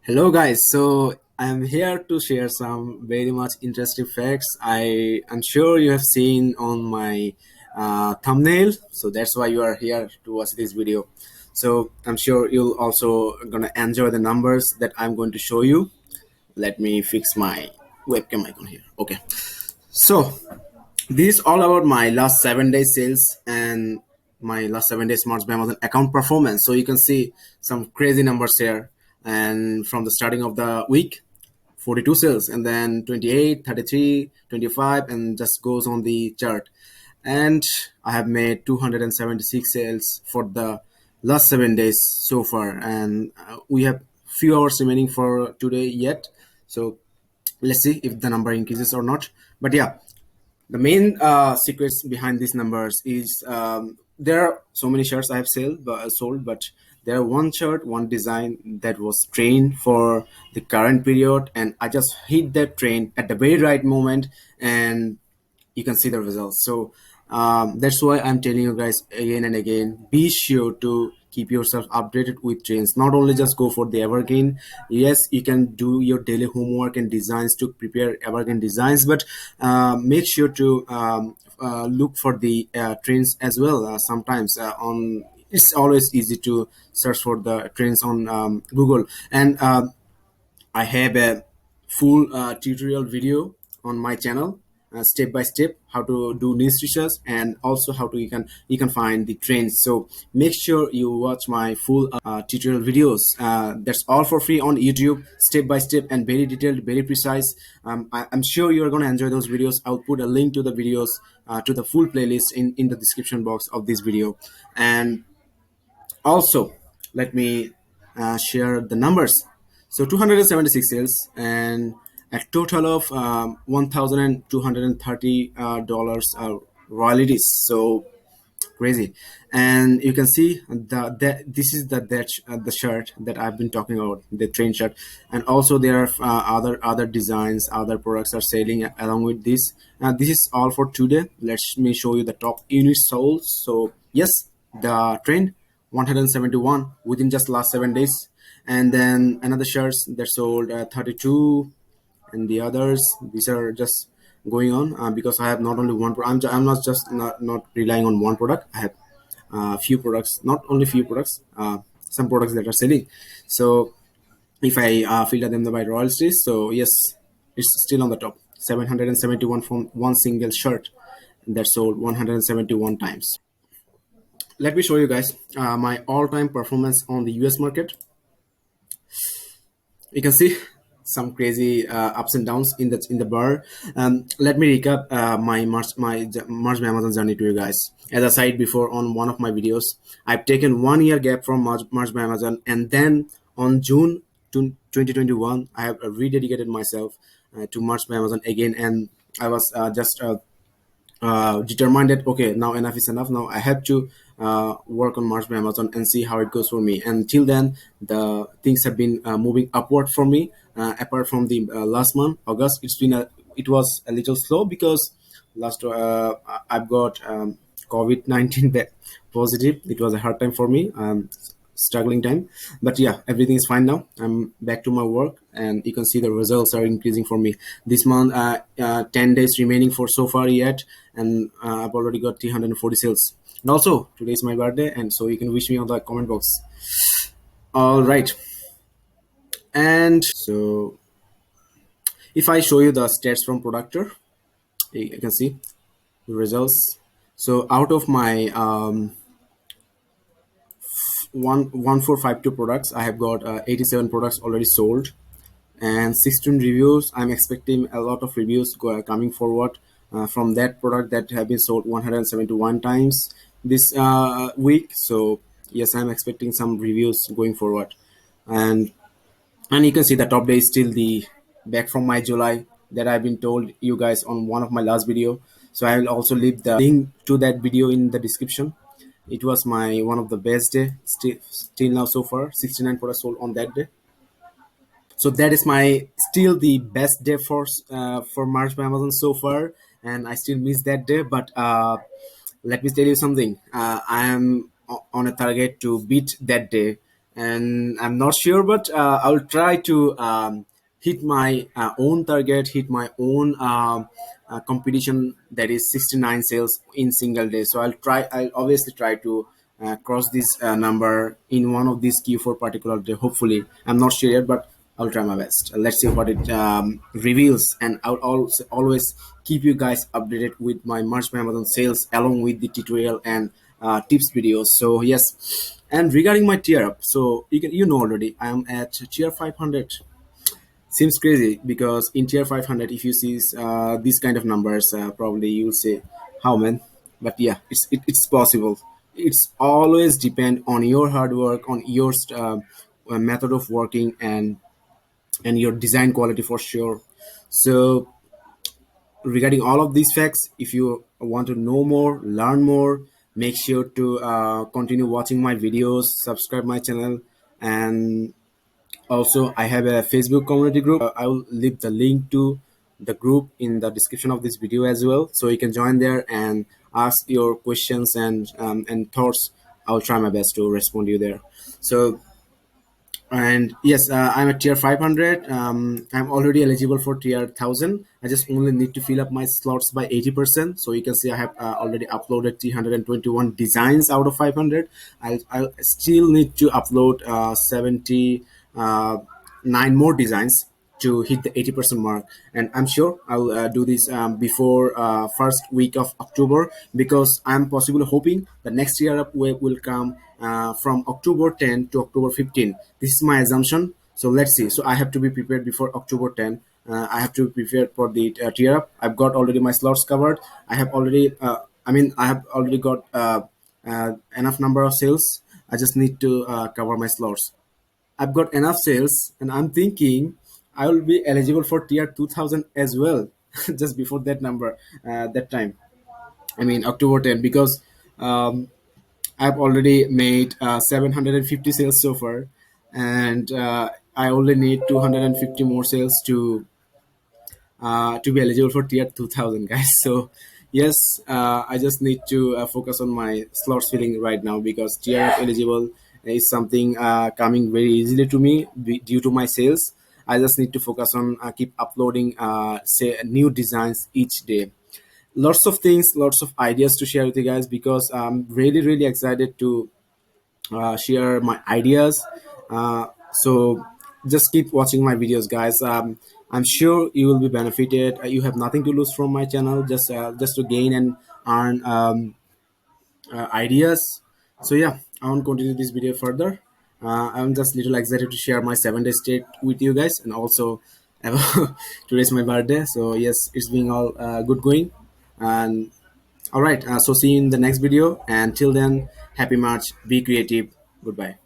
Hello guys, so I'm here to share some very much interesting facts. I'm sure you have seen on my thumbnail, so that's why you are here to watch this video. So I'm sure you'll also gonna enjoy the numbers that I'm going to show you. Let me fix my webcam icon here. Okay, so this is all about my last 7 days sales and my last 7 days March by Amazon account performance. So you can see some crazy numbers here. And from the starting of the week, 42 sales, and then 28, 33, 25, and just goes on the chart. And I have made 276 sales for the last 7 days so far. And we have few hours remaining for today yet. So let's see if the number increases or not. But yeah, the main secrets behind these numbers is there are so many shirts I have sold, but there are one shirt, one design that was trained for the current period, and I just hit that train at the very right moment, and you can see the results. So that's why I'm telling you guys again and again, be sure to keep yourself updated with trends. Not only just go for the evergreen. Yes, you can do your daily homework and designs to prepare evergreen designs, but make sure to look for the trends as well. Sometimes on it's always easy to search for the trends on Google. And I have a full tutorial video on my channel, step by step, how to do niche research, and also how to you can find the trends. So make sure you watch my full tutorial videos. That's all for free on YouTube, step by step and very detailed, very precise. I'm sure you're gonna enjoy those videos. I'll put a link to the videos to the full playlist in the description box of this video. And also, let me share the numbers. So 276 sales and a total of $1,230 royalties. So crazy. And you can see that this is the shirt that I've been talking about, the train shirt. And also there are other designs, other products are selling along with this. This is all for today. Let me show you the top units sold. So yes, the trend 171 within just last 7 days. And then another shirts that sold 32, and the others, these are just going on because I have not only one I'm not just not relying on one product. I have few products, not only few products, some products that are selling. So if I filter them by royalties, so yes, it's still on the top, 771 from one single shirt that sold 171 times. Let me show you guys my all-time performance on the US market. You can see some crazy ups and downs in the bar. Let me recap my March by Amazon journey to you guys. As I said before on one of my videos, I've taken 1 year gap from March by Amazon, and then on June 2021, I have rededicated myself to March by Amazon again, and I was just determined that okay, now enough is enough. Now I have to work on March by Amazon and see how it goes for me. And till then, the things have been moving upward for me. Apart from the last month, August, it was a little slow because last I've got COVID-19 positive. It was a hard time for me. Struggling time, but yeah, everything is fine now. I'm back to my work, and you can see the results are increasing for me this month. 10 days remaining for so far yet, and I've already got 340 sales. And also today is my birthday, and so you can wish me on the comment box. All right, and so if I show you the stats from Productor, you can see the results. So out of my 1452 products, I have got 87 products already sold and 16 reviews. I'm expecting a lot of reviews coming forward from that product that have been sold 171 times this week. So yes, I'm expecting some reviews going forward. And and you can see the top day is still the back from my July that I've been told you guys on one of my last video. So I will also leave the link to that video in the description. It was my one of the best day still now so far. 69 products sold on that day. So that is my still the best day for March by Amazon so far, and I still miss that day. But let me tell you something. I am on a target to beat that day and I'm not sure, but I'll try to hit my own target, hit my own competition, that is 69 sales in single day. So I'll obviously try to cross this number in one of these Q4 particular day. Hopefully, I'm not sure yet, but I'll try my best. Let's see what it reveals, and I'll also always keep you guys updated with my March by Amazon sales along with the tutorial and tips videos. So yes, and regarding my tier up, so you know already I am at tier 500. Seems crazy because in tier 500, if you see these kind of numbers, probably you'll say, "How man?" But yeah, it's possible. It's always depend on your hard work, on your method of working, and your design quality for sure. So regarding all of these facts, if you want to know more, learn more, make sure to continue watching my videos, subscribe my channel, and also I have a Facebook community group. I will leave the link to the group in the description of this video as well, so you can join there and ask your questions and thoughts. I'll try my best to respond to you there. So, and yes, I'm at tier 500. I'm already eligible for tier 1000. I just only need to fill up my slots by 80%. So you can see I have already uploaded 321 designs out of 500. I'll still need to upload 79 more designs to hit the 80% mark, and I'm sure I'll do this before first week of October, because I'm possibly hoping the next year up will come from October 10 to October 15. This is my assumption, so let's see. So I have to be prepared before October 10. I have to be prepared for the tier up. I've got already my slots covered. I have already I have already got enough number of sales. I just need to cover my slots. I've got enough sales, and I'm thinking I will be eligible for tier 2000 as well, just before that number, that time. I mean, October 10, because um, I've already made 750 sales so far, and I only need 250 more sales to be eligible for tier 2000, guys. So yes, I just need to focus on my slots filling right now, because tier eligible is something coming very easily to me due to my sales. I just need to focus on keep uploading say new designs each day. Lots of things, lots of ideas to share with you guys, because I'm really excited to share my ideas. So just keep watching my videos, guys. I'm sure you will be benefited. You have nothing to lose from my channel, just to gain and earn ideas. So yeah, I won't continue this video further. I'm just little excited to share my 7-day state with you guys, and also today's my birthday. So yes, it's been all good going, and all right. So see you in the next video. And till then, happy March. Be creative. Goodbye.